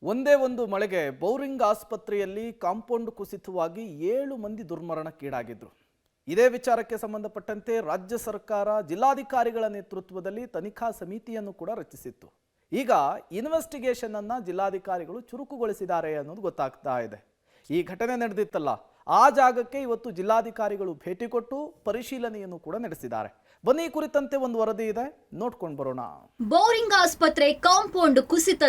ಒಂದೇ ಒಂದು ಮಳೆಗೆ ಬೌರಿಂಗ್ ಆಸ್ಪತ್ರೆಯಲ್ಲಿ ಕಾಂಪೌಂಡ್ ಕುಸಿತವಾಗಿ 7 ಮಂದಿ ದುರ್ಮರಣಕ್ಕೀಡಾಗಿದ್ರು. ಇದೇ ವಿಚಾರಕ್ಕೆ ಸಂಬಂಧಪಟ್ಟಂತೆ ರಾಜ್ಯ ಸರ್ಕಾರ ಜಿಲ್ಲಾಧಿಕಾರಿಗಳ ನೇತೃತ್ವದಲ್ಲಿ ತನಿಖಾ ಸಮಿತಿಯನ್ನು ಕೂಡ ರಚಿಸಿತ್ತು. ಈಗ ಇನ್ವೆಸ್ಟಿಗೇಷನ್ ಅನ್ನು ಜಿಲ್ಲಾಧಿಕಾರಿಗಳು ಚುರುಕುಗೊಳಿಸಿದ್ದಾರೆ ಅನ್ನೋದು ಗೊತ್ತಾಗ್ತಾ ಇದೆ. ಈ ಘಟನೆ ನಡೆದಿತ್ತಲ್ಲ, ಆ ಜಾಗಕ್ಕೆ ಇವತ್ತು ಜಿಲ್ಲಾಧಿಕಾರಿಗಳು ಭೇಟಿ ಕೊಟ್ಟು ಪರಿಶೀಲನೆಯನ್ನು ಕೂಡ ನಡೆಸಿದ್ದಾರೆ. ಬನ್ನಿ, ಕುರಿತಂತೆ ಒಂದು ವರದಿ ಇದೆ, ನೋಡ್ಕೊಂಡು ಬರೋಣ. ಬೌರಿಂಗ್ ಆಸ್ಪತ್ರೆ ಕಾಂಪೌಂಡ್ ಕುಸಿತ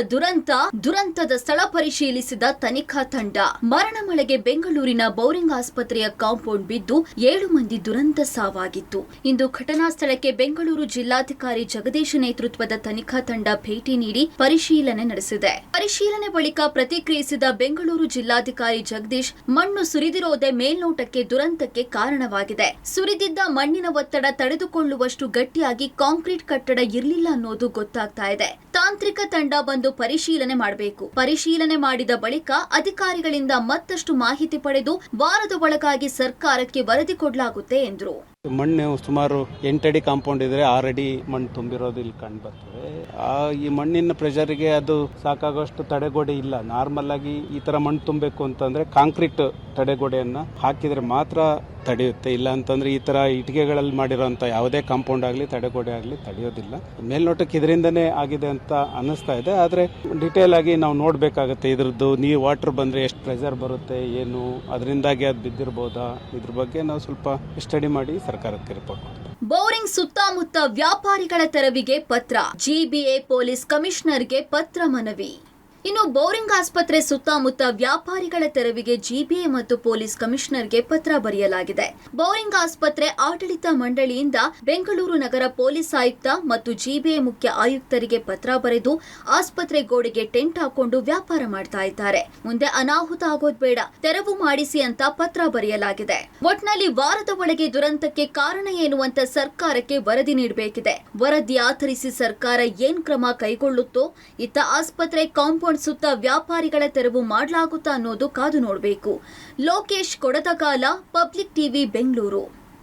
ದುರಂತದ ಸ್ಥಳ ಪರಿಶೀಲಿಸಿದ ತನಿಖಾ ತಂಡ. ಮರಣ ಮಳೆಗೆ ಬೆಂಗಳೂರಿನ ಬೌರಿಂಗ್ ಆಸ್ಪತ್ರೆಯ ಕಾಂಪೌಂಡ್ ಬಿದ್ದು 7 ಮಂದಿ ದುರಂತ ಸಾವಾಗಿತ್ತು. ಇಂದು ಘಟನಾ ಸ್ಥಳಕ್ಕೆ ಬೆಂಗಳೂರು ಜಿಲ್ಲಾಧಿಕಾರಿ ಜಗದೀಶ್ ನೇತೃತ್ವದ ತನಿಖಾ ತಂಡ ಭೇಟಿ ನೀಡಿ ಪರಿಶೀಲನೆ ನಡೆಸಿದೆ. ಪರಿಶೀಲನೆ ಬಳಿಕ ಪ್ರತಿಕ್ರಿಯಿಸಿದ ಬೆಂಗಳೂರು ಜಿಲ್ಲಾಧಿಕಾರಿ ಜಗದೀಶ್, ಮಣ್ಣು ಸುರಿದಿರೋದೇ ಮೇಲ್ನೋಟಕ್ಕೆ ದುರಂತಕ್ಕೆ ಕಾರಣವಾಗಿದೆ. ಸುರಿದಿದ್ದ ಮಣ್ಣಿನ ಒತ್ತಡ ತಡೆದುಕೊಳ್ಳುವಷ್ಟು ಗಟ್ಟಿಯಾಗಿ ಕಾಂಕ್ರೀಟ್ ಕಟ್ಟಡ ಇರಲಿಲ್ಲ ಅನ್ನೋದು ಗೊತ್ತಾಗ್ತಾ ಇದೆ. ತಾಂತ್ರಿಕ ತಂಡ ಬಂದು ಪರಿಶೀಲನೆ ಮಾಡಬೇಕು. ಪರಿಶೀಲನೆ ಮಾಡಿದ ಬಳಿಕ ಅಧಿಕಾರಿಗಳಿಂದ ಮತ್ತಷ್ಟು ಮಾಹಿತಿ ಪಡೆದು ವಾರದ ಒಳಗಾಗಿ ಸರ್ಕಾರಕ್ಕೆ ವರದಿ ಕೊಡಲಾಗುತ್ತೆ ಎಂದರು. ಮಣ್ಣು ಸುಮಾರು 8 ಅಡಿ ಕಾಂಪೌಂಡ್ ಇದ್ರೆ 6 ಅಡಿ ಮಣ್ಣು ತುಂಬಿರೋದು ಇಲ್ಲಿ ಕಂಡು ಬರ್ತದೆ. ಈ ಮಣ್ಣಿನ ಪ್ರೆಷರ್ಗೆ ಅದು ಸಾಕಾಗುವಷ್ಟು ತಡೆಗೋಡೆ ಇಲ್ಲ. ನಾರ್ಮಲ್ ಆಗಿ ಈ ತರ ಮಣ್ಣು ತುಂಬಬೇಕು ಅಂತಂದ್ರೆ ಕಾಂಕ್ರೀಟ್ ತಡೆಗೋಡೆಯನ್ನ ಹಾಕಿದ್ರೆ ಮಾತ್ರ ತಡೆಯುತ್ತೆ. ಇಲ್ಲ ಅಂತಂದ್ರೆ ಈ ತರ ಇಟ್ಟಿಗೆಗಳಲ್ಲಿ ಮಾಡಿರೋಂಥ ಯಾವುದೇ ಕಾಂಪೌಂಡ್ ಆಗಲಿ ತಡೆಗೋಡೆ ಆಗಲಿ ತಡೆಯೋದಿಲ್ಲ. ಮೇಲ್ನೋಟಕ್ಕೆ ಇದರಿಂದನೇ ಆಗಿದೆ ಅಂತ ಅನ್ನಿಸ್ತಾ ಇದೆ. ಆದ್ರೆ ಡಿಟೇಲ್ ಆಗಿ ನಾವು ನೋಡ್ಬೇಕಾಗತ್ತೆ. ಇದ್ರದ್ದು ನೀರು ವಾಟರ್ ಬಂದ್ರೆ ಎಷ್ಟು ಪ್ರೆಷರ್ ಬರುತ್ತೆ, ಏನು ಅದರಿಂದಾಗಿ ಅದು ಬಿದ್ದಿರಬಹುದಾ, ಇದ್ರ ಬಗ್ಗೆ ನಾವು ಸ್ವಲ್ಪ ಸ್ಟಡಿ ಮಾಡಿ ಸರ್ಕಾರಕ್ಕೆ ರಿಪೋರ್ಟ್ ಮಾಡ್ತೀವಿ. ಬೌರಿಂಗ್ ಸುತ್ತಮುತ್ತ ವ್ಯಾಪಾರಿಗಳ ತೆರವಿಗೆ ಪತ್ರ. ಜಿಬಿಎ ಪೊಲೀಸ್ ಕಮಿಷನರ್ಗೆ ಪತ್ರ ಮನವಿ. ಇನ್ನು ಬೌರಿಂಗ್ ಆಸ್ಪತ್ರೆ ಸುತ್ತಮುತ್ತ ವ್ಯಾಪಾರಿಗಳ ತೆರವಿಗೆ ಜಿಬಿಎ ಮತ್ತು ಪೊಲೀಸ್ ಕಮಿಷನರ್ಗೆ ಪತ್ರ ಬರೆಯಲಾಗಿದೆ. ಬೌರಿಂಗ್ ಆಸ್ಪತ್ರೆ ಆಡಳಿತ ಮಂಡಳಿಯಿಂದ ಬೆಂಗಳೂರು ನಗರ ಪೊಲೀಸ್ ಆಯುಕ್ತ ಮತ್ತು ಜಿಬಿಎ ಮುಖ್ಯ ಆಯುಕ್ತರಿಗೆ ಪತ್ರ ಬರೆದು ಆಸ್ಪತ್ರೆ ಗೋಡೆಗೆ ಟೆಂಟ್ ಹಾಕೊಂಡು ವ್ಯಾಪಾರ ಮಾಡ್ತಾ ಇದ್ದಾರೆ. ಮುಂದೆ ಅನಾಹುತ ಆಗೋದ್ ಬೇಡ, ತೆರವು ಮಾಡಿಸಿ ಅಂತ ಪತ್ರ ಬರೆಯಲಾಗಿದೆ. ಒಟ್ನಲ್ಲಿ ವಾರದ ಒಳಗೆ ದುರಂತಕ್ಕೆ ಕಾರಣ ಏನು ಅಂತ ಸರ್ಕಾರಕ್ಕೆ ವರದಿ ನೀಡಬೇಕಿದೆ. ವರದಿ ಆಧರಿಸಿ ಸರ್ಕಾರ ಏನ್ ಕ್ರಮ ಕೈಗೊಳ್ಳುತ್ತೋ, ಇತ್ತ ಆಸ್ಪತ್ರೆ ಕಾಂಪೌಂಡ್ ಸುತ್ತ ವ್ಯಾಪಾರಿಗಳ ತೆರವು ಮಾಡಲಾಗುತ್ತಾ ಅನ್ನೋದು ಕಾದು ನೋಡಬೇಕು. Lokesh Kodadagala, public TV, Bengaluru.